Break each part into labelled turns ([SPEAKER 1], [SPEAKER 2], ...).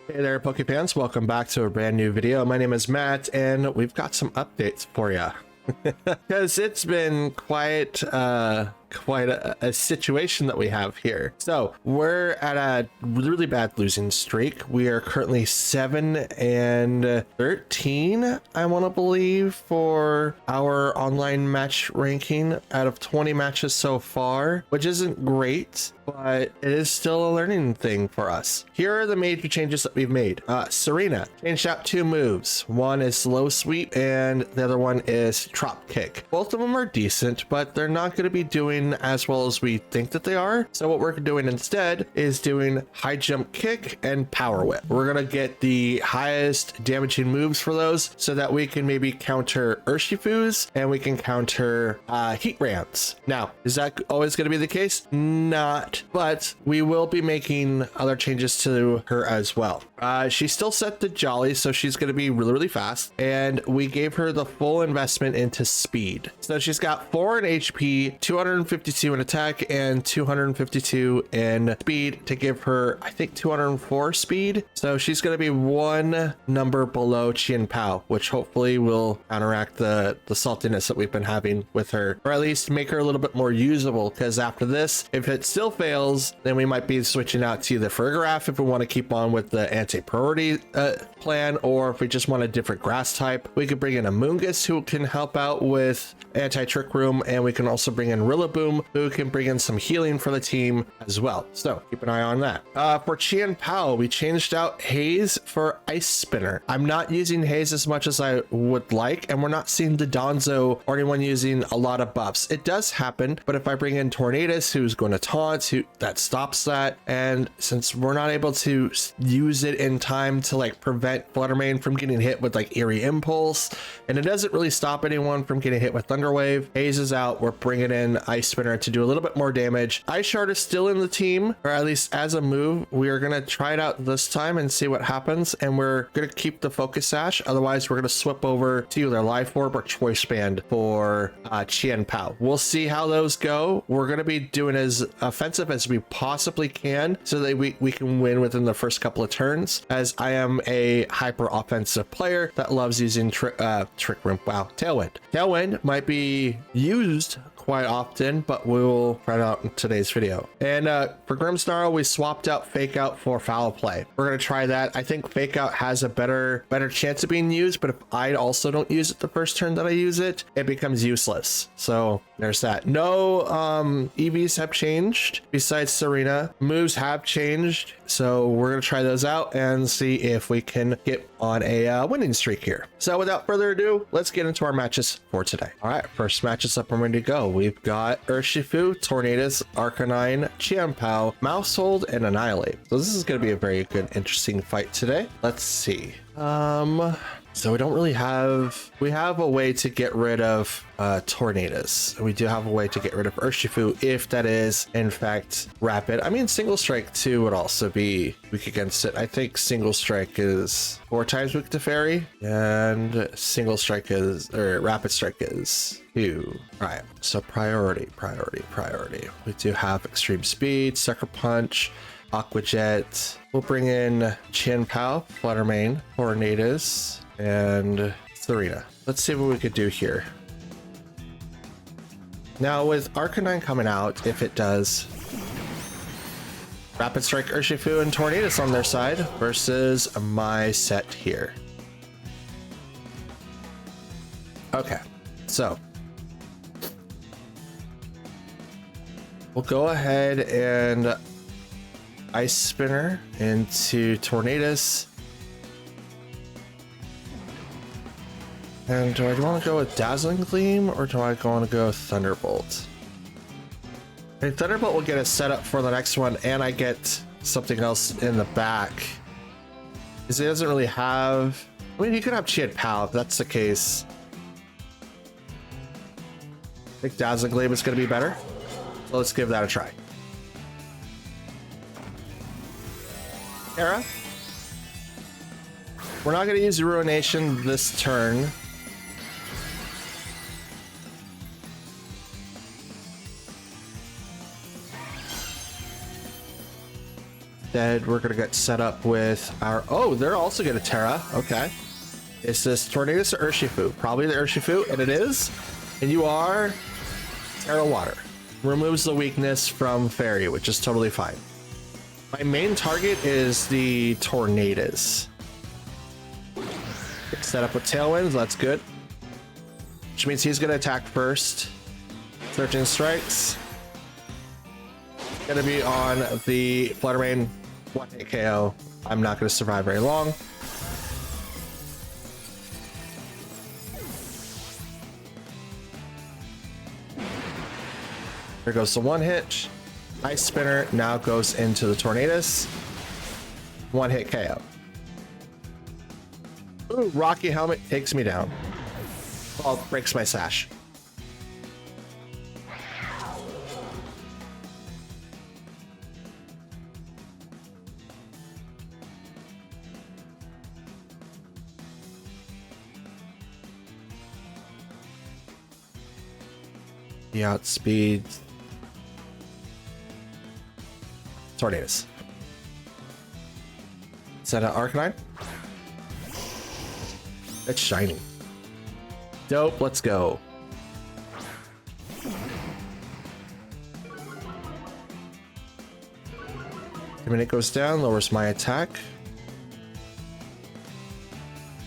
[SPEAKER 1] Hey there, Pokefans. Welcome back to a brand new video. My name is Matt, and we've got some updates for you. Because it's been quite a situation that we have here. So we're at a really bad losing streak. We are currently 7-13, I want to believe, for our online match ranking out of 20 matches so far, which isn't great, but it is still a learning thing for us. Here are the major changes that we've made. Serena changed out 2 moves. One is slow sweep and the other one is drop kick. Both of them are decent, but they're not going to be doing as well as we think that they are. So what we're doing instead is doing high jump kick and power whip. We're going to get the highest damaging moves for those so that we can maybe counter Urshifus and we can counter heat rams. Now, is that always going to be the case? Not, but we will be making other changes to her as well. She's still set to Jolly, so she's going to be really fast, and we gave her the full investment into speed. So she's got 4 in HP, 252 in attack, and 252 in speed to give her, I think, 204 speed. So she's going to be 1 number below Chien Pao, which hopefully will counteract the saltiness that we've been having with her, or at least make her a little bit more usable, because after this, if it still fails, then we might be switching out to the Fergraph if we want to keep on with the anti-priority plan, or if we just want a different grass type, we could bring in a Moongus who can help out with anti-trick room, and we can also bring in Rillaboom who can bring in some healing for the team as well. So keep an eye on that. For Chien Pao, we changed out Haze for Ice Spinner. I'm not using Haze as much as I would like, and we're not seeing the Donzo or anyone using a lot of buffs. It does happen, but if I bring in Tornadus who's going to taunt, that stops that, and since we're not able to use it in time to like prevent Fluttermane from getting hit with like Eerie Impulse, and it doesn't really stop anyone from getting hit with Thunder Wave, Haze is out. We're bringing in Ice Spinner to do a little bit more damage. Ice Shard is still in the team, or at least as a move. We are going to try it out this time and see what happens, and we're going to keep the Focus Sash. Otherwise, we're going to swip over to either Life Orb or Choice Band for Chien Pao. We'll see how those go. We're going to be doing as offensive as we possibly can so that we can win within the first couple of turns, as I am a hyper offensive player that loves using Trick Room. Wow, Tailwind. Tailwind might be used quite often, but we'll try it out in today's video. And for Grimmsnarl, we swapped out Fake Out for Foul Play. We're going to try that. I think Fake Out has a better chance of being used, but if I also don't use it the first turn that I use it, it becomes useless. So there's that. No EVs have changed besides Serena. Moves have changed, so we're going to try those out and see if we can get on a winning streak here. So without further ado, let's get into our matches for today. All right, first matches up and ready to go. We've got Urshifu, Tornadus, Arcanine, Chien Pao, Mousehold, and Annihilate. So this is going to be a very good, interesting fight today. Let's see. So we don't really have, we have a way to get rid of Tornadus. We do have a way to get rid of Urshifu if that is in fact rapid. I mean, Single Strike 2 would also be weak against it. I think Single Strike is 4 times weak to Fairy, and Single Strike is, or Rapid Strike is 2. All right, so priority. We do have Extreme Speed, Sucker Punch, Aqua Jet. We'll bring in Chien Pao, Fluttermane, Tornadus, and Serena. Let's see what we could do here. Now with Arcanine coming out, if it does, Rapid Strike Urshifu and Tornadus on their side versus my set here. Okay, so we'll go ahead and Ice Spinner into Tornadus. And do I want to go with Dazzling Gleam, or do I want to go with Thunderbolt? And Thunderbolt will get us set up for the next one, and I get something else in the back. Because he doesn't really have... I mean, he could have Chien Pao if that's the case. I think Dazzling Gleam is going to be better. So let's give that a try. Era. We're not going to use Ruination this turn. Instead, we're gonna get set up with our, oh, they're also gonna Terra. Okay. Is this Tornadus or Urshifu? Probably the Urshifu, and it is. And you are Terra Water. Removes the weakness from Fairy, which is totally fine. My main target is the Tornadus. Set up with Tailwinds, that's good. Which means he's gonna attack first. 13 strikes. Gonna be on the Fluttermane, 1-hit KO. I'm not gonna survive very long. There goes the 1-hit. Ice Spinner now goes into the Tornadus. 1-hit KO. Ooh, Rocky Helmet takes me down. Well, breaks my sash. The outspeed Tornadus. Set an Arcanine. It's shiny. Dope, let's go. When it goes down, lowers my attack.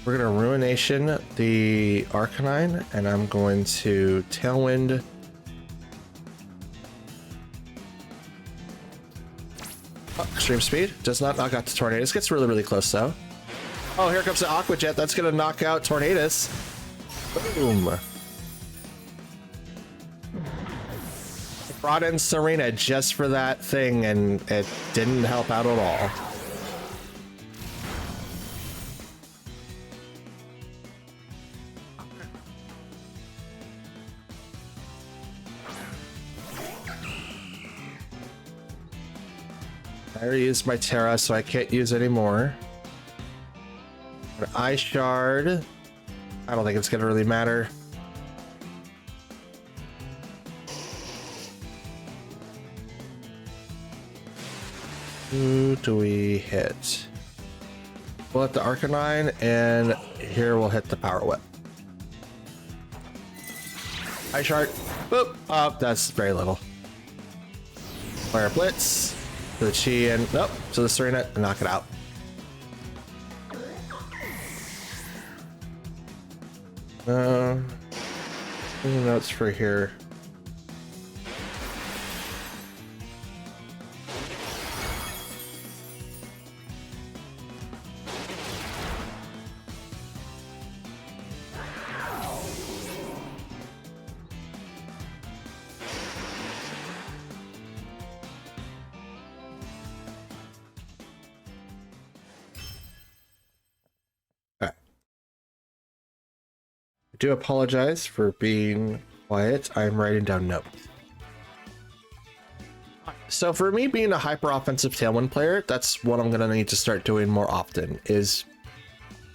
[SPEAKER 1] We're gonna Ruination the Arcanine, and I'm going to Tailwind. Oh, Extreme Speed does not knock out the Tornadus. Gets really, really close though. Oh, here comes the Aqua Jet. That's gonna knock out Tornadus. Boom. I brought in Serena just for that thing, and it didn't help out at all. I already used my Terra, so I can't use any more. But Ice Shard, I don't think it's gonna really matter. Who do we hit? We'll hit the Arcanine, and here we'll hit the Power Whip. Ice Shard, boop. Oh, that's very little. Fire Blitz. To the Chi and nope, to the Serena, and knock it out. Any notes for here? I do apologize for being quiet. I'm writing down notes. So for me being a hyper offensive Tailwind player, that's what I'm gonna need to start doing more often, is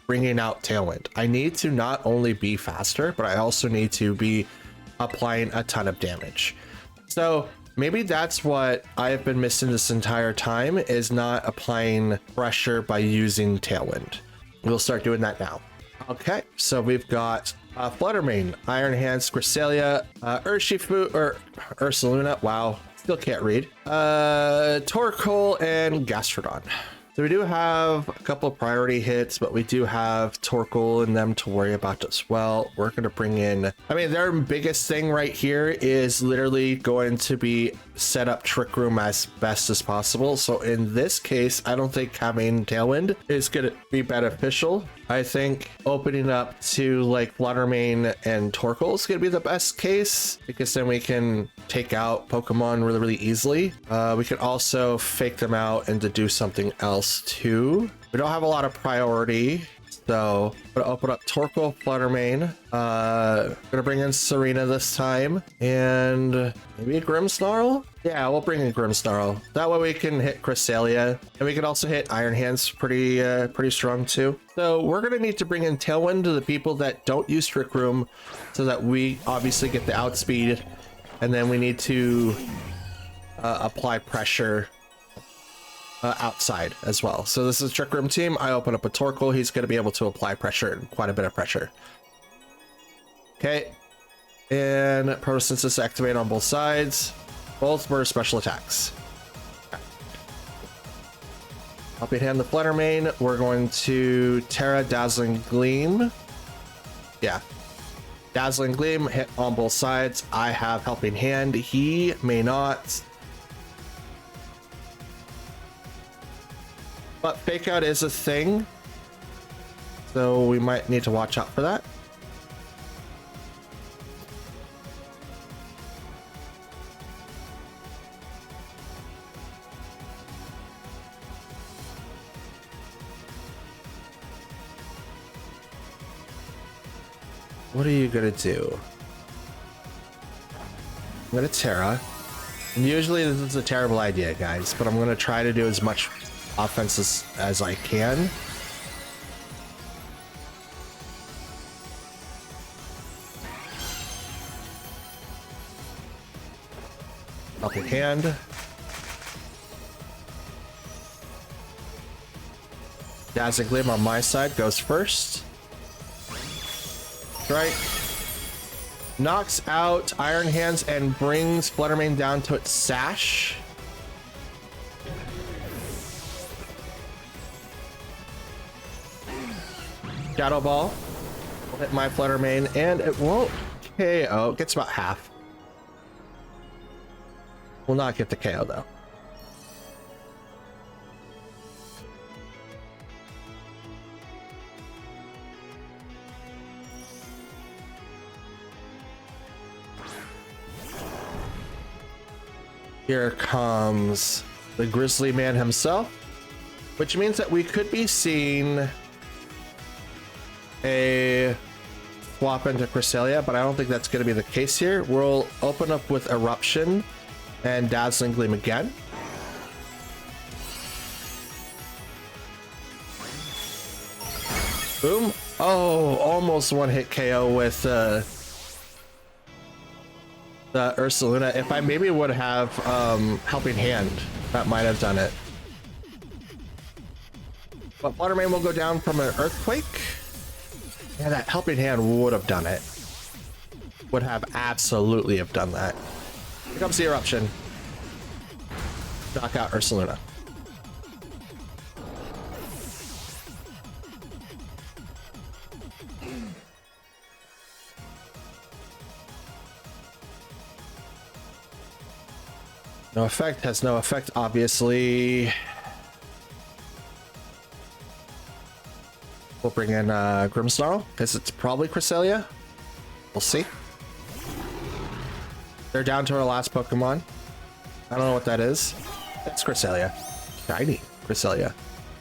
[SPEAKER 1] bringing out Tailwind. I need to not only be faster, but I also need to be applying a ton of damage. So maybe that's what I have been missing this entire time, is not applying pressure by using Tailwind. We'll start doing that now. Okay, so we've got Fluttermane, Iron Hands, Cresselia, Urshifu, or Ursaluna, wow, still can't read, Torkoal, and Gastrodon. So we do have a couple of priority hits, but we do have Torkoal and them to worry about as well. We're going to bring in, I mean, their biggest thing right here is literally going to be set up Trick Room as best as possible. So in this case, I don't think having Tailwind is going to be beneficial. I think opening up to like Fluttermane and Torkoal is going to be the best case, because then we can take out Pokemon really, really easily. We can also fake them out and to do something else too. We don't have a lot of priority, so I'm gonna open up Torkoal, Fluttermane. Gonna bring in Serena this time, and maybe a Grimmsnarl. Yeah, we'll bring in Grimmsnarl. That way we can hit Cresselia, and we can also hit Iron Hands pretty strong too. So we're gonna need to bring in Tailwind to the people that don't use Trick Room, so that we obviously get the outspeed, and then we need to apply pressure outside as well. So this is Trick Room team. I open up a Torkoal. He's going to be able to apply pressure, quite a bit of pressure. Okay. And Protosynthesis activate on both sides. Both were special attacks. Okay. Helping Hand the Flutter Mane. We're going to Terra Dazzling Gleam. Yeah. Dazzling Gleam hit on both sides. I have Helping Hand. He may not. But Fake Out is a thing. So we might need to watch out for that. What are you gonna do? I'm gonna Terra. And usually this is a terrible idea, guys, but I'm gonna try to do as much offense as I can. Helping Hand. Dazzling Gleam on my side goes first. Strike. Knocks out Iron Hands and brings Flutter Mane down to its sash. Shadow Ball will hit my Flutter Mane and it won't KO. It gets about half. Will not get the KO though. Here comes the Grizzly Man himself, which means that we could be seeing a swap into Cresselia, but I don't think that's going to be the case here. We'll open up with Eruption and Dazzling Gleam again. Boom. Oh, almost one hit KO with the Ursaluna. If I maybe would have Helping Hand, that might have done it. But Flutter Mane will go down from an Earthquake. Yeah, that Helping Hand would have done it. Would have absolutely have done that. Here comes the Eruption. Knock out Ursaluna. No effect, has no effect, obviously. We'll bring in Grimmsnarl, because it's probably Cresselia. We'll see. They're down to our last Pokemon. I don't know what that is. It's Cresselia. Shiny Cresselia.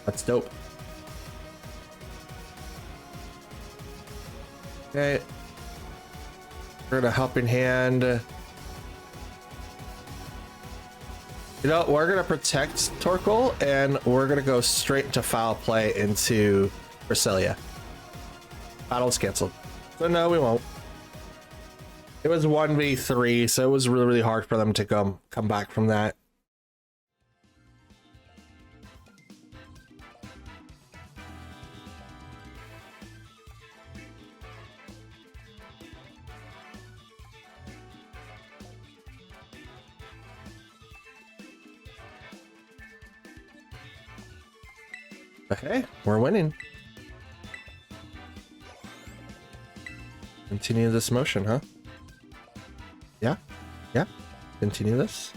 [SPEAKER 1] That's dope. Okay. We're gonna Helping Hand. You know, we're gonna protect Torkoal and we're gonna go straight into Foul Play into Cresselia. Battle's canceled. So no, we won't. It was 1v3, so it was really, really hard for them to come back from that. Okay, we're winning. Continue this motion, huh? Yeah, yeah. Continue this.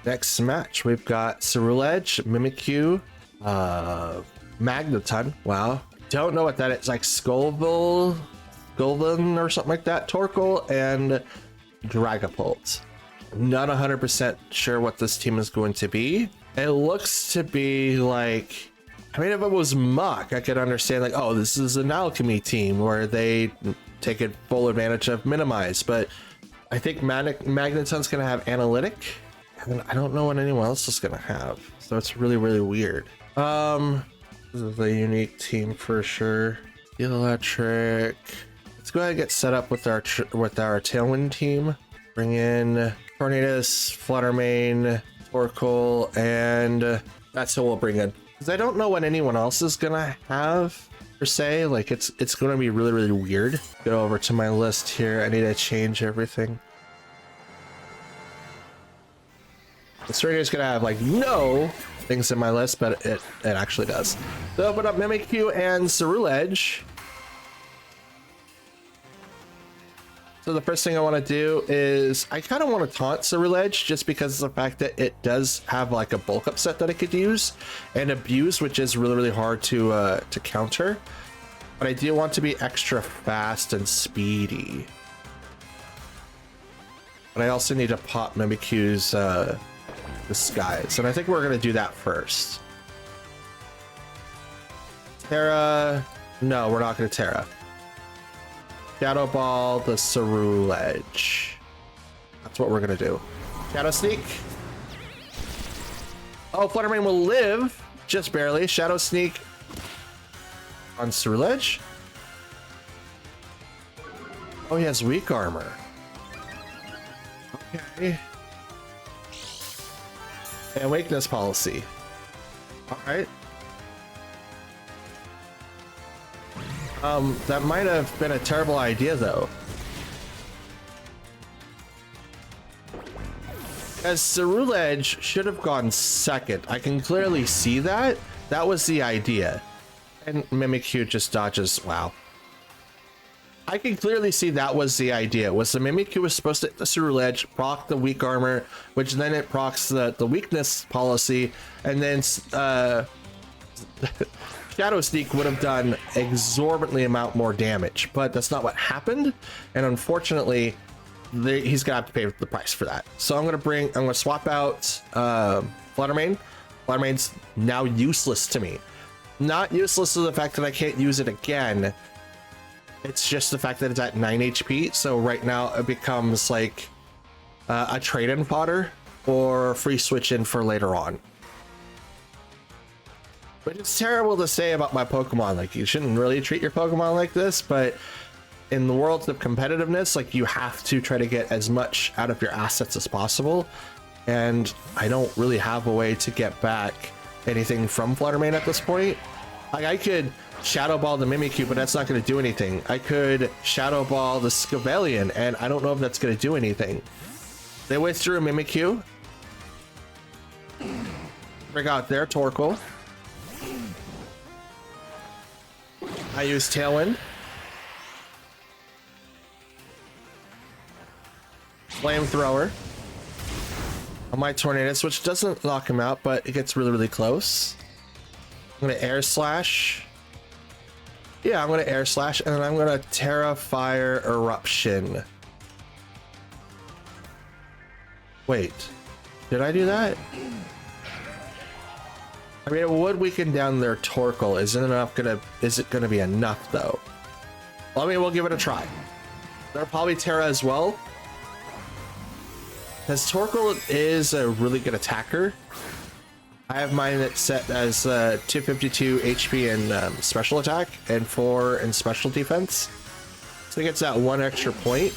[SPEAKER 1] Next match, we've got Ceruledge, Mimikyu, Magneton. Wow. Don't know what that is. Like Skullville or something like that. Torkoal and Dragapult. Not 100% sure what this team is going to be. It looks to be like... I mean, if it was Muck, I could understand like, oh, this is an alchemy team where they take a full advantage of Minimize, but I think Magneton's gonna have Analytic, and I don't know what anyone else is gonna have, so it's really, really weird. This is a unique team for sure. Electric. Let's go ahead and get set up with our Tailwind team. Bring in Tornadus, Flutter Mane, Torkoal, and That's who we'll bring in. Because I don't know what anyone else is gonna have per se. Like it's gonna be really, really weird. Go over to my list here. I need to change everything. This right here is gonna have like no things in my list, but it actually does. So open up Mimikyu and Ceruledge. So the first thing I want to do is I kind of want to taunt Ceruledge just because of the fact that it does have like a bulk up set that I could use and abuse, which is really, really hard to counter. But I do want to be extra fast and speedy. But I also need to pop Mimikyu's disguise, and I think we're gonna do that first. Terra, no, we're not gonna Terra. Shadow Ball the Ceruledge. That's what we're gonna do. Shadow Sneak. Oh, Fluttermane will live just barely. Shadow Sneak on Ceruledge. Oh, he has weak armor. Okay. And weakness policy. All right. That might have been a terrible idea though. As Ceruledge should have gone second. I can clearly see that. That was the idea. And Mimikyu just dodges. Wow. I can clearly see that was the idea. Was the Mimikyu was supposed to hit the Ceruledge, proc the weak armor, which then it procs the weakness policy, and then Shadow Sneak would have done exorbitantly amount more damage, but that's not what happened. And unfortunately, he's gonna have to pay the price for that. So I'm gonna swap out Fluttermane. Fluttermane's now useless to me. Not useless to the fact that I can't use it again. It's just the fact that it's at 9 HP. So right now it becomes like a trade-in fodder or free switch in for later on. But it's terrible to say about my Pokemon. Like, you shouldn't really treat your Pokemon like this, but in the world of competitiveness, like, you have to try to get as much out of your assets as possible. And I don't really have a way to get back anything from Fluttermane at this point. Like, I could Shadow Ball the Mimikyu, but that's not going to do anything. I could Shadow Ball the Scovillain, and I don't know if that's going to do anything. They withdrew Mimikyu. Bring out their Torkoal. I use Tailwind. Flamethrower on my Tornadus, which doesn't knock him out, but it gets really, really close. I'm gonna Air Slash. Yeah, I'm gonna Air Slash, and then I'm gonna Terra Fire Eruption. Wait, did I do that? I mean, it would weaken down their Torkoal. Is it gonna be enough though? Well, I mean, we'll give it a try. They're probably Terra as well. Because Torkoal is a really good attacker. I have mine that's set as 252 HP in special attack and 4 in special defense. So it gets that 1 extra point.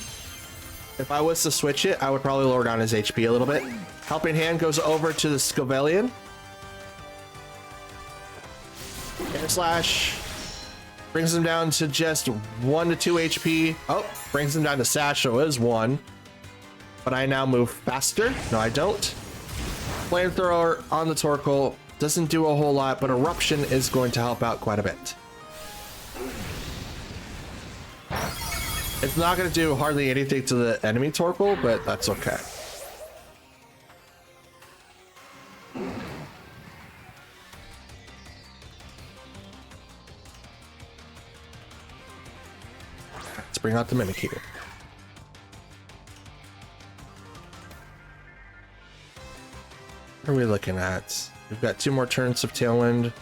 [SPEAKER 1] If I was to switch it, I would probably lower down his HP a little bit. Helping Hand goes over to the Scovillain. Air Slash brings him down to just 1 to 2 HP. Oh, brings him down to Sash, so it is 1. But I now move faster. No, I don't. Flamethrower on the Torkoal doesn't do a whole lot, but Eruption is going to help out quite a bit. It's not going to do hardly anything to the enemy Torkoal, but that's okay. Let's bring out the Mimikyu. What are we looking at? We've got 2 more turns of Tailwind.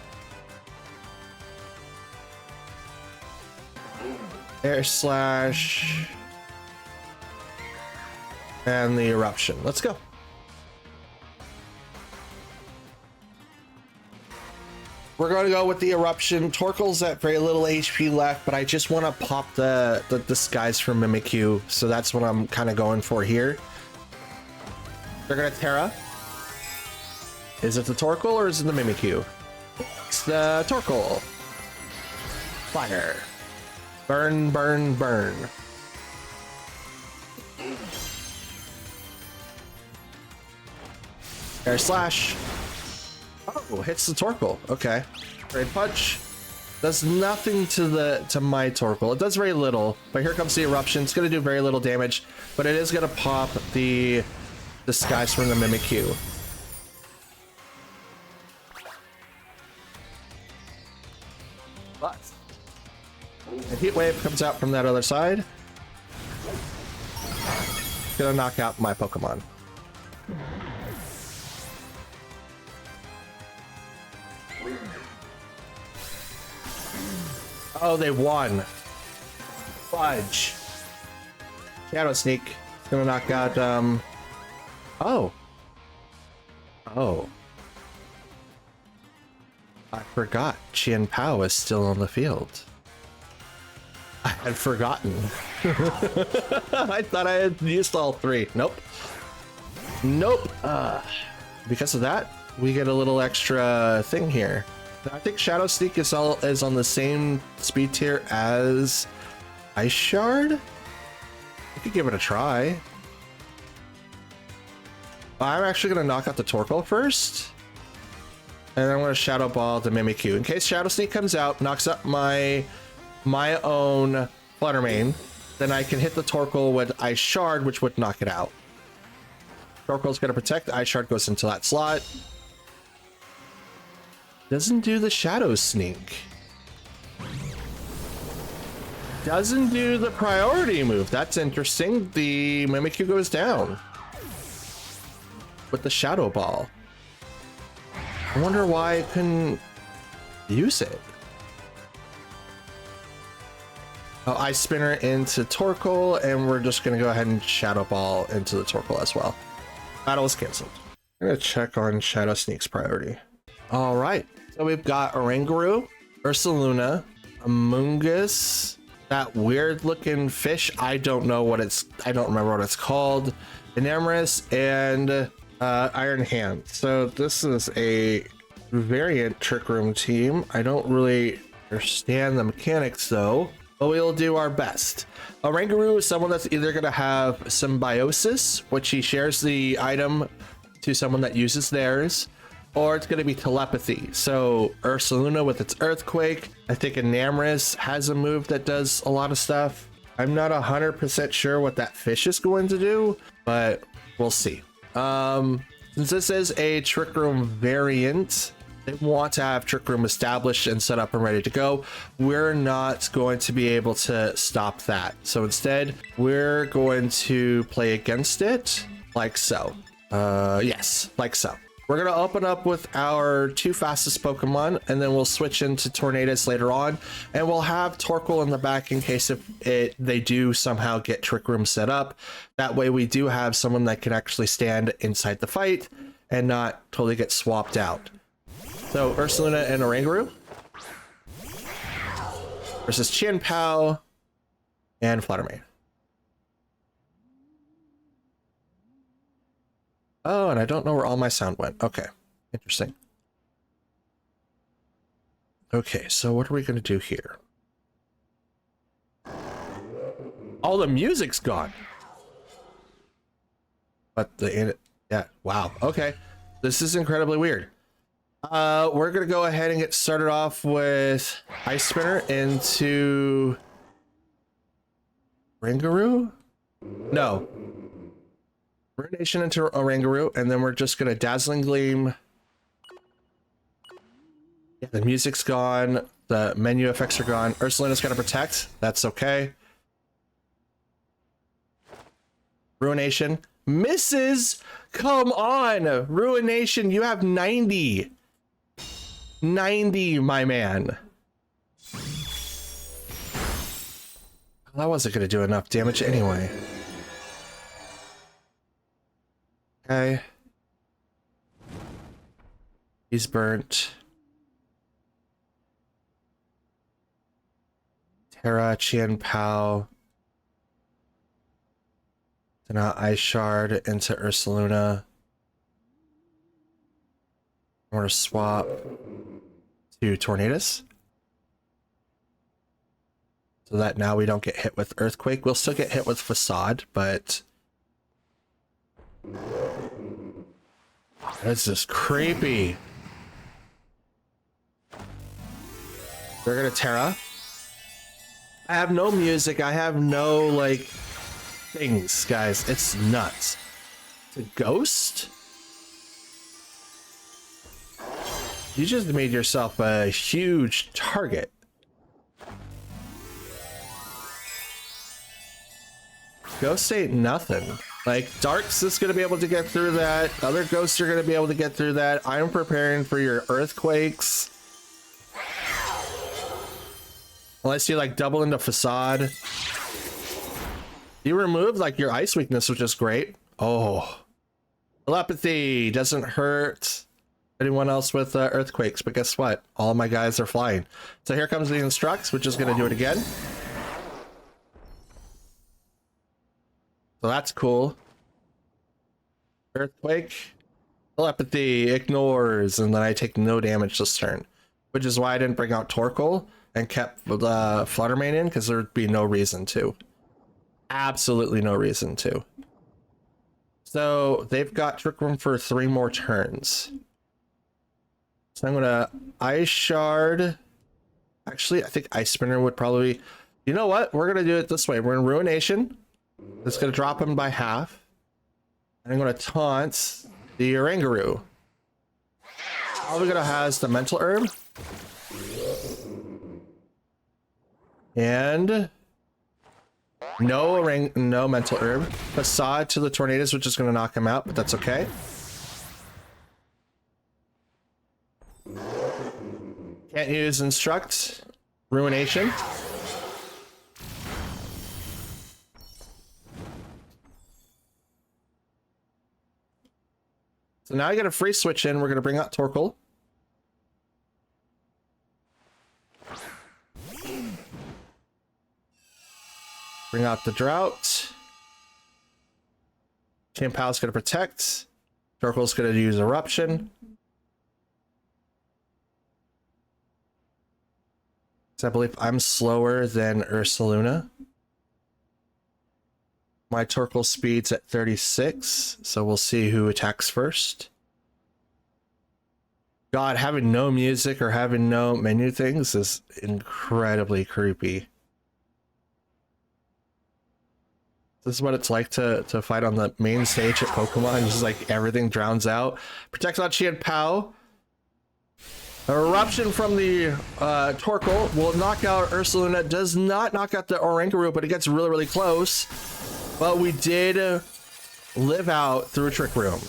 [SPEAKER 1] Air Slash. And the Eruption. Let's go. We're going to go with the Eruption. Torkoal's at very little HP left, but I just want to pop the disguise from Mimikyu, so that's what I'm kind of going for here. They're going to Terra. Is it the Torkoal or is it the Mimikyu? It's the Torkoal. Fire. Burn, burn, burn. Air slash. Oh, hits the Torkoal. Okay. Great punch. Does nothing to my Torkoal. It does very little, but here comes the eruption. It's gonna do very little damage, but it is gonna pop the disguise from the Mimikyu. But a heat wave comes out from that other side. Gonna knock out my Pokemon. Oh, they won. Fudge. Shadow Sneak. It's gonna knock out, oh. Oh. I forgot Chien Pao is still on the field. I had forgotten. I thought I had used all three. Nope. Nope. Because of that, we get a little extra thing here. I think Shadow Sneak is on the same speed tier as Ice Shard. I could give it a try. I'm actually going to knock out the Torkoal first. And then I'm going to Shadow Ball the Mimikyu. In case Shadow Sneak comes out, knocks up my own Fluttermane, then I can hit the Torkoal with Ice Shard, which would knock it out. Torkoal's going to protect. The Ice Shard goes into that slot. Doesn't do the Shadow Sneak. Doesn't do the priority move. That's interesting. The Mimikyu goes down with the Shadow Ball. I wonder why I couldn't use it. Oh, Ice Spinner into Torkoal, and we're just going to go ahead and Shadow Ball into the Torkoal as well. Battle is canceled. I'm going to check on Shadow Sneak's priority. All right, so we've got Oranguru, Ursaluna, Amoonguss, that weird looking fish. I don't remember what it's called. Enamorus and Iron Hand. So this is a variant Trick Room team. I don't really understand the mechanics though, but we'll do our best. Oranguru is someone that's either going to have Symbiosis, which he shares the item to someone that uses theirs, or it's going to be Telepathy. So Ursaluna with its Earthquake. I think Enamorus has a move that does a lot of stuff. I'm not 100% sure what that fish is going to do, but we'll see. Since this is a Trick Room variant, they want to have Trick Room established and set up and ready to go. We're not going to be able to stop that. So instead, we're going to play against it like so. Yes, like so. We're going to open up with our two fastest Pokemon, and then we'll switch into Tornadus later on, and we'll have Torkoal in the back in case they do somehow get Trick Room set up. That way we do have someone that can actually stand inside the fight and not totally get swapped out. So Ursaluna and Oranguru versus Chien Pao and Fluttermane. Oh, and I don't know where all my sound went. Okay, interesting. Okay, so what are we going to do here? All the music's gone. But yeah, wow. Okay, this is incredibly weird. We're going to go ahead and get started off with Ice Spinner into Oranguru? No. Ruination into Oranguru, and then we're just gonna Dazzling Gleam. Yeah, the music's gone, the menu effects are gone. Ursaluna's gonna protect, that's okay. Ruination misses. Come on, Ruination, you have 90, my man. That wasn't gonna do enough damage anyway. Okay. He's burnt. Terra, Chien Pao. So now Ice Shard into Ursaluna. I'm gonna swap to Tornadus. So that now we don't get hit with Earthquake. We'll still get hit with Facade, but this is creepy. They're gonna Terra. I have no music. I have no like things, guys. It's nuts. It's a ghost? You just made yourself a huge target. Ghost ain't nothing. Like, Dark's is going to be able to get through that. Other ghosts are going to be able to get through that. I'm preparing for your Earthquakes. Unless you, like, double into Facade. You removed, like, your Ice weakness, which is great. Oh. Telepathy doesn't hurt anyone else with Earthquakes, but guess what? All my guys are flying. So here comes the Instructs, which is going to do it again. So that's cool. Earthquake, Telepathy, ignores, and then I take no damage this turn. Which is why I didn't bring out Torkoal and kept the Fluttermane in, because there'd be no reason to. Absolutely no reason to. So they've got Trick Room for 3 more turns. So I'm gonna Ice Shard. Actually, I think Ice Spinner would probably... You know what? We're gonna do it this way. We're in Ruination. It's going to drop him by half. And I'm going to taunt the Oranguru. All we're going to have is the Mental Herb. And no Mental Herb. Facade to the Tornadus, which is going to knock him out, but that's okay. Can't use Instruct. Ruination. So now I get a free switch in. We're going to bring out Torkoal. Bring out the Drought. Chien-Pao's going to protect. Torkoal's going to use Eruption. So I believe I'm slower than Ursaluna. My Torkoal speed's at 36, so we'll see who attacks first. God, having no music or having no menu things is incredibly creepy. This is what it's like to fight on the main stage at Pokemon. Just like everything drowns out. Protects on Chien-Pao. Eruption from the Torkoal will knock out Ursaluna. Does not knock out the Oranguru, but it gets really, really close. But we did live out through a Trick Room.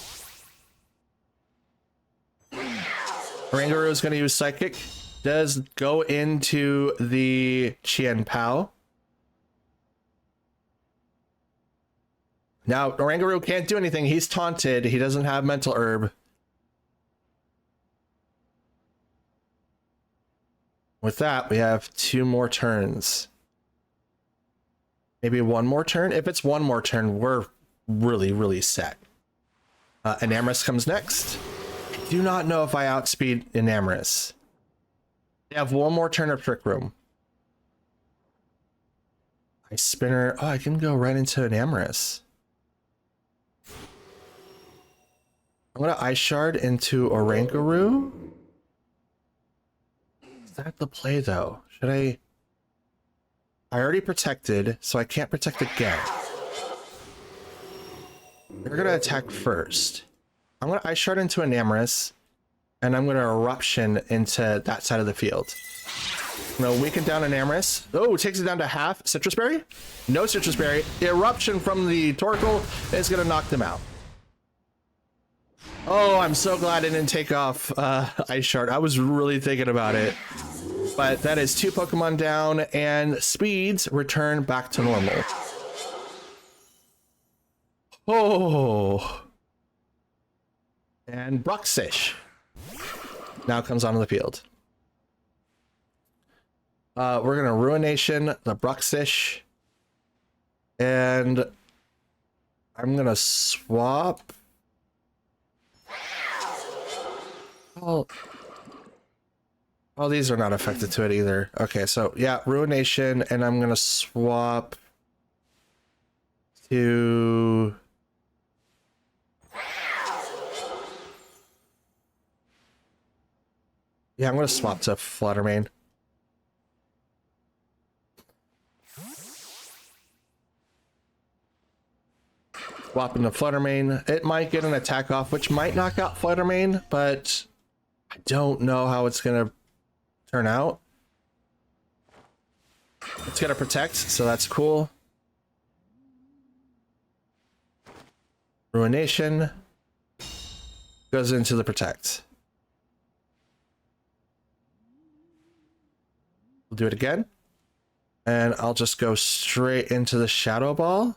[SPEAKER 1] Oranguru is going to use Psychic. Does go into the Chien-Pao. Now, Oranguru can't do anything. He's taunted. He doesn't have Mental Herb. With that, we have 2 more turns. Maybe 1 more turn. If it's 1 more turn, we're really, really set. Enamorus comes next. I do not know if I outspeed Enamorus. They have 1 more turn of Trick Room. Ice Spinner. Oh, I can go right into Enamorus. I'm going to Ice Shard into Oranguru. Is that the play, though? Should I... I already protected, so I can't protect again. They're going to attack first. I'm going to Ice Shard into Enamorus, and I'm going to Eruption into that side of the field. I'm going to weaken down Enamorus. Oh, takes it down to half. Citrus Berry? No Citrus Berry. Eruption from the Torkoal is going to knock them out. Oh, I'm so glad I didn't take off Ice Shard. I was really thinking about it. But that is 2 Pokemon down, and speeds return back to normal. Oh. And Bruxish now comes onto the field. We're going to Ruination the Bruxish. And I'm going to swap Oh, oh, these are not affected to it either. Okay, so yeah, Ruination, and I'm gonna swap to... Yeah, I'm gonna swap to Fluttermane. Swap into Fluttermane. It might get an attack off, which might knock out Fluttermane, but I don't know how it's gonna turn out. It's gonna protect, so that's cool. Ruination goes into the protect. We'll do it again. And I'll just go straight into the Shadow Ball.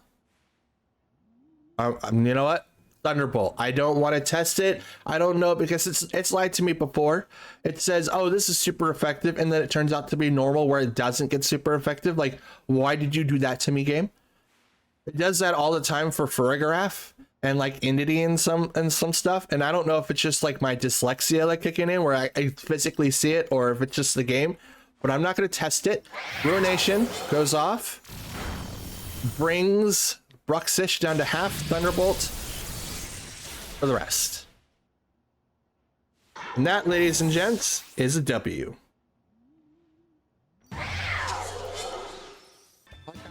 [SPEAKER 1] You know what? Thunderbolt. I don't want to test it. I don't know, because it's lied to me before. It says, oh, this is super effective, and then it turns out to be normal where it doesn't get super effective. Like, why did you do that to me, game? It does that all the time for Farigiraf and like Entity and some stuff. And I don't know if it's just like my dyslexia like kicking in where I physically see it, or if it's just the game. But I'm not going to test it. Ruination goes off. Brings Bruxish down to half. Thunderbolt for the rest. And that, ladies and gents, is a W.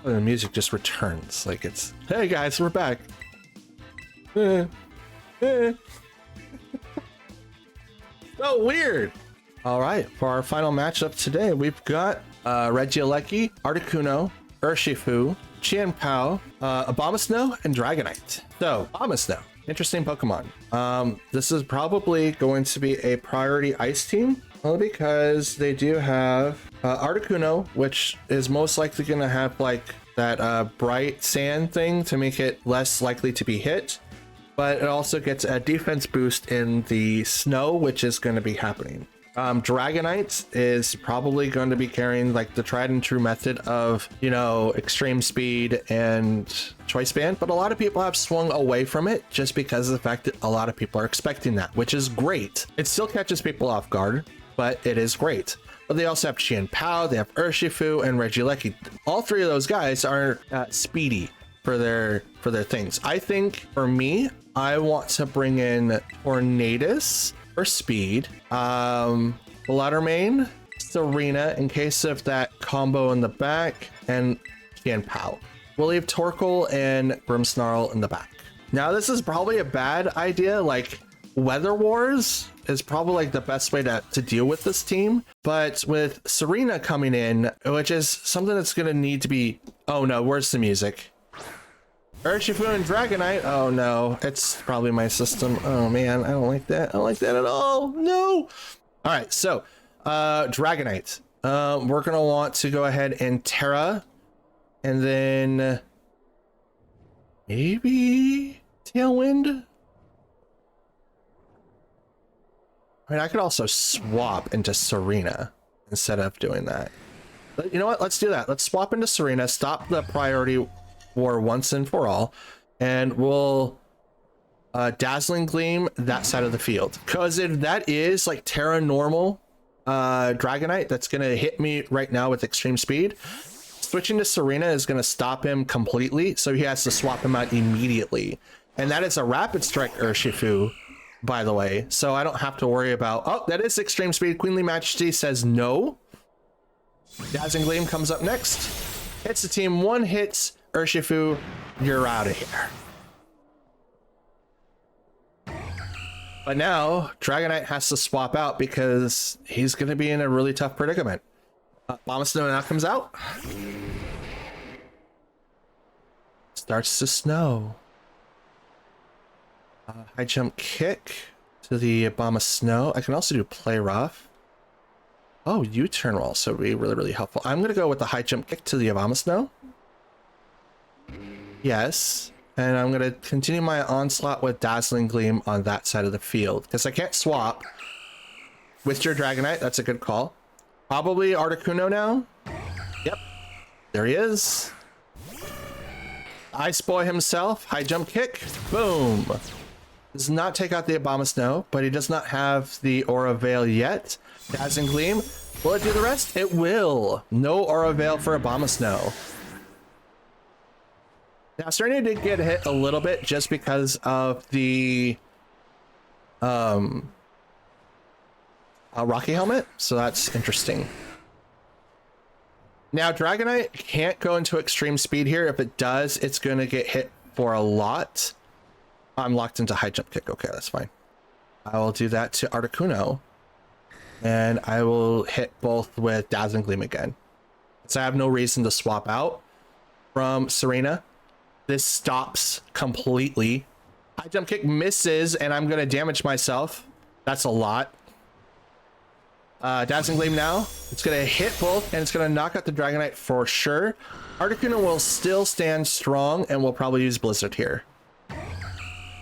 [SPEAKER 1] The music just returns like it's, hey guys, we're back. So weird. All right, for our final matchup today, we've got Regieleki, Articuno, Urshifu, Qianpao, Abomasnow, and Dragonite. So, Abomasnow, interesting Pokemon. This is probably going to be a priority ice team, only because they do have Articuno, which is most likely going to have like that bright sand thing to make it less likely to be hit. But it also gets a defense boost in the snow, which is going to be happening. Dragonite is probably going to be carrying like the tried and true method of, you know, extreme speed and choice band, but a lot of people have swung away from it just because of the fact that a lot of people are expecting that, which is great. It still catches people off guard, but it is great. But they also have Qianpao, they have Urshifu, and Regieleki. All three of those guys are speedy for their things. I think for me, I want to bring in Tornadus for speed, Fluttermane, Serena in case of that combo in the back, and Qianpao. We'll leave Torkoal and Grimmsnarl in the back. Now this is probably a bad idea, like Weather Wars is probably like the best way to deal with this team, but with Serena coming in, which is something that's gonna need to be, oh no, where's the music? Urshifu and Dragonite. Oh no, it's probably my system. Oh man, I don't like that. I don't like that at all. No. All right, so Dragonite. We're gonna want to go ahead and Terra, and then maybe Tailwind. I mean, I could also swap into Serena instead of doing that. But you know what? Let's do that. Let's swap into Serena. Stop the priority war once and for all, and we'll Dazzling Gleam that side of the field, because if that is like Terra normal Dragonite that's gonna hit me right now with extreme speed, switching to Serena is gonna stop him completely, so he has to swap him out immediately. And that is a Rapid Strike Urshifu, by the way, so I don't have to worry about, oh, that is extreme speed. Queenly Majesty says no. Dazzling Gleam comes up next, hits the team, one hits Urshifu, you're out of here. But now Dragonite has to swap out because he's going to be in a really tough predicament. Abomasnow now comes out. Starts to snow. High jump kick to the Abomasnow. I can also do play rough. Oh, U-turn will also be really, really helpful. I'm going to go with the high jump kick to the Abomasnow. Yes, and I'm going to continue my onslaught with Dazzling Gleam on that side of the field, because I can't swap with your Dragonite. That's a good call. Probably Articuno now. Yep, there he is. Ice Boy himself, high jump kick, boom. Does not take out the Abomasnow, but he does not have the Aura Veil yet. Dazzling Gleam. Will it do the rest? It will. No Aura Veil for Abomasnow. Now, Serena did get hit a little bit just because of the Rocky Helmet, so that's interesting. Now, Dragonite can't go into extreme speed here. If it does, it's going to get hit for a lot. I'm locked into high jump kick. Okay, that's fine. I will do that to Articuno. And I will hit both with Dazzling Gleam again. So I have no reason to swap out from Serena. This stops completely. High jump kick misses, and I'm going to damage myself. That's a lot. Dazzling Gleam now. It's going to hit both, and it's going to knock out the Dragonite for sure. Articuno will still stand strong, and we'll probably use Blizzard here.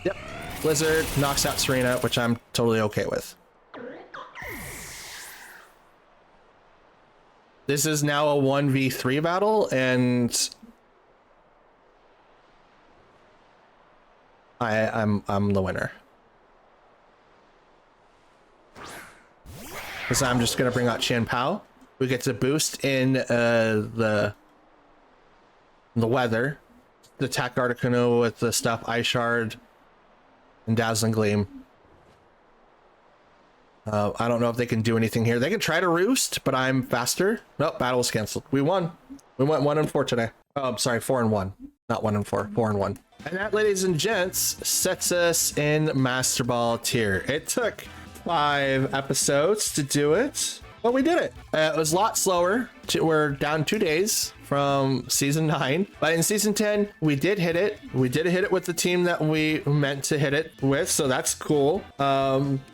[SPEAKER 1] Yep. Blizzard knocks out Serena, which I'm totally okay with. This is now a 1v3 battle, and I'm the winner. Because I'm just gonna bring out Chen Pao. We get to boost in the weather. Attack Articuno with the stuff Ice Shard and Dazzling Gleam. I don't know if they can do anything here. They can try to roost, but I'm faster. Nope, battle was canceled. We won. We went 1-4 today. Oh, I'm sorry, 4-1. Not 1-4, 4-1. And that, ladies and gents, sets us in Master Ball tier. It took 5 episodes to do it, but we did it. It was a lot slower. We're down 2 days from season 9, but in season 10 we did hit it. We did hit it with the team that we meant to hit it with, so that's cool.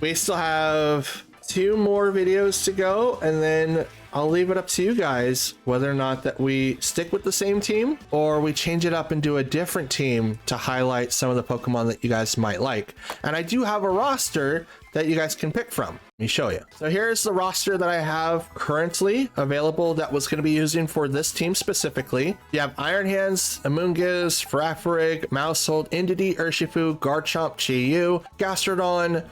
[SPEAKER 1] We still have 2 more videos to go, and then I'll leave it up to you guys whether or not that we stick with the same team or we change it up and do a different team to highlight some of the Pokemon that you guys might like. And I do have a roster that you guys can pick from. Let me show you. So here's the roster that I have currently available that was going to be using for this team specifically. You have Iron Hands, Amoonguss, Farafrig, Mousehold, Indeedee, Urshifu, Garchomp, Chi-Yu, Gastrodon,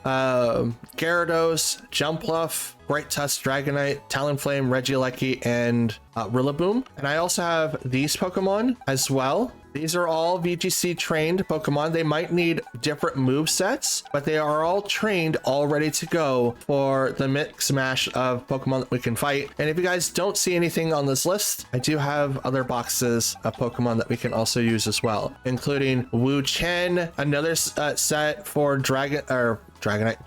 [SPEAKER 1] Gyarados, Jumpluff, Bright Tusk, Dragonite, Talonflame, Regieleki, and Rillaboom. And I also have these Pokemon as well. These are all VGC trained Pokemon. They might need different move sets, but they are all trained, all ready to go for the mix mash of Pokemon that we can fight. And if you guys don't see anything on this list, I do have other boxes of Pokemon that we can also use as well, including Wu Chen, another set for Dragonite,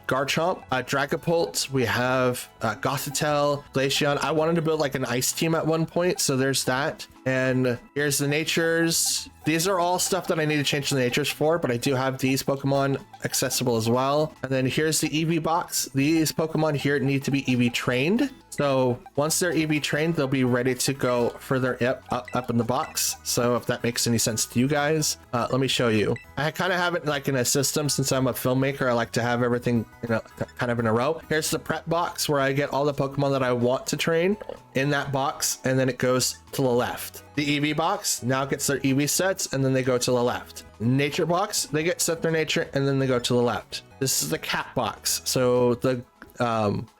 [SPEAKER 1] Garchomp, Dragapult. We have Gothitelle, Glaceon. I wanted to build like an ice team at one point, so there's that. And here's the natures. These are all stuff that I need to change the natures for, but I do have these Pokemon accessible as well. And then here's the EV box. These Pokemon here need to be EV trained. So once they're EV trained, they'll be ready to go further up in the box. So if that makes any sense to you guys, let me show you. I kind of have it like in a system. Since I'm a filmmaker, I like to have everything, you know, kind of in a row. Here's the prep box where I get all the Pokemon that I want to train in that box, and then it goes to the left. The EV box now gets their EV sets, and then they go to the left. Nature box, they get set their nature, and then they go to the left. This is the cap box. So the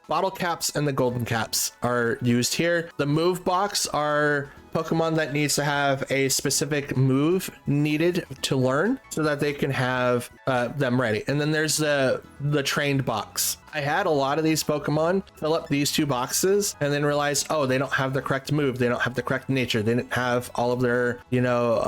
[SPEAKER 1] bottle caps and the golden caps are used here. The move box are Pokemon that needs to have a specific move needed to learn so that they can have them ready. And then there's the trained box. I had a lot of these Pokemon fill up these 2 boxes and then realize, oh, they don't have the correct move. They don't have the correct nature. They didn't have all of their, you know,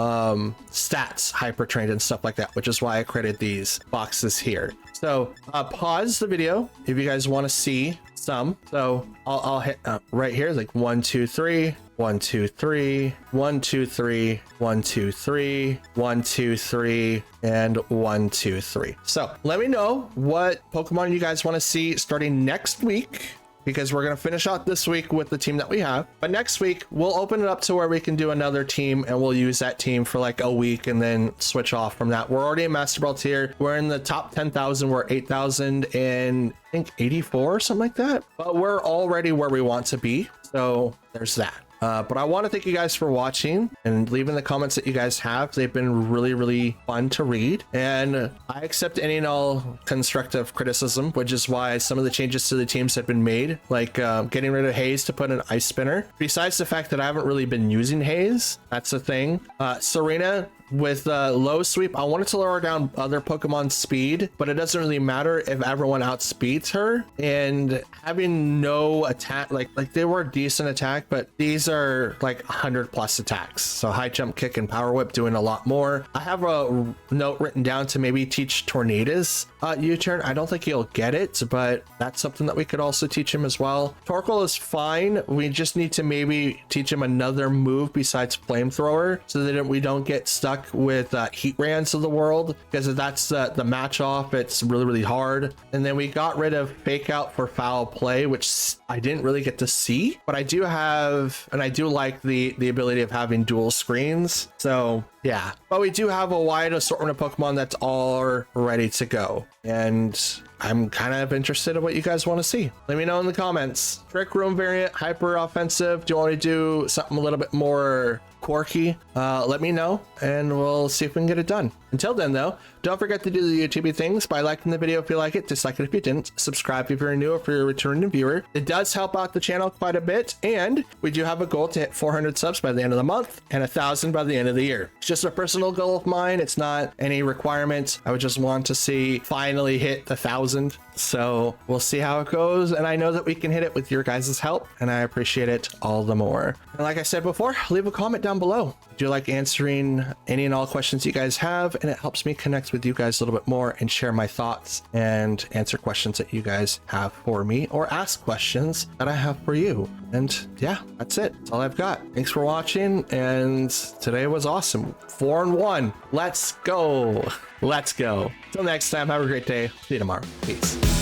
[SPEAKER 1] stats hyper trained and stuff like that, which is why I created these boxes here. So pause the video if you guys want to see some. So I'll hit right here, like 1, 2, 3. 1, 2, 3, 1, 2, 3, 1, 2, 3, 1, 2, 3, and 1, 2, 3. So let me know what Pokemon you guys want to see starting next week, because we're going to finish out this week with the team that we have. But next week, we'll open it up to where we can do another team, and we'll use that team for like a week and then switch off from that. We're already in Master Ball tier. We're in the top 10,000. We're 8,000 and I think 84 or something like that. But we're already where we want to be. So there's that. But I want to thank you guys for watching and leaving the comments that you guys have. They've been really, really fun to read. And I accept any and all constructive criticism, which is why some of the changes to the teams have been made, like getting rid of Haze to put an Ice Spinner. Besides the fact that I haven't really been using Haze, that's the thing. Serena, with low sweep, I wanted to lower down other Pokemon's speed, but it doesn't really matter if everyone outspeeds her. And having no attack, like they were a decent attack, but these are like 100+ attacks. So high jump, kick, and power whip doing a lot more. I have a note written down to maybe teach Tornadus U-turn. I don't think he'll get it, but that's something that we could also teach him as well. Torkoal is fine. We just need to maybe teach him another move besides flamethrower so that we don't get stuck with heat rans of the world, because if that's the match off, it's really, really hard. And then we got rid of fake out for foul play, which I didn't really get to see, but I do have, and I do like the ability of having dual screens. So yeah, but we do have a wide assortment of Pokemon that's all ready to go. And I'm kind of interested in what you guys want to see. Let me know in the comments. Trick Room variant, hyper offensive. Do you want to do something a little bit more quirky? Let me know and we'll see if we can get it done. Until then though, don't forget to do the YouTube things by liking the video if you like it, dislike it if you didn't, subscribe if you're new or if you're a returning viewer. It does help out the channel quite a bit, and we do have a goal to hit 400 subs by the end of the month and 1,000 by the end of the year. It's just a personal goal of mine. It's not any requirement. I would just want to see finally hit the 1,000. So we'll see how it goes, and I know that we can hit it with your guys' help, and I appreciate it all the more. And like I said before, leave a comment down below. I do like answering any and all questions you guys have, and it helps me connect with you guys a little bit more and share my thoughts and answer questions that you guys have for me, or ask questions that I have for you. And yeah, that's it. That's all I've got. Thanks for watching, and today was awesome. 4-1. Let's go. Let's go. Till next time, have a great day. See you tomorrow. Peace.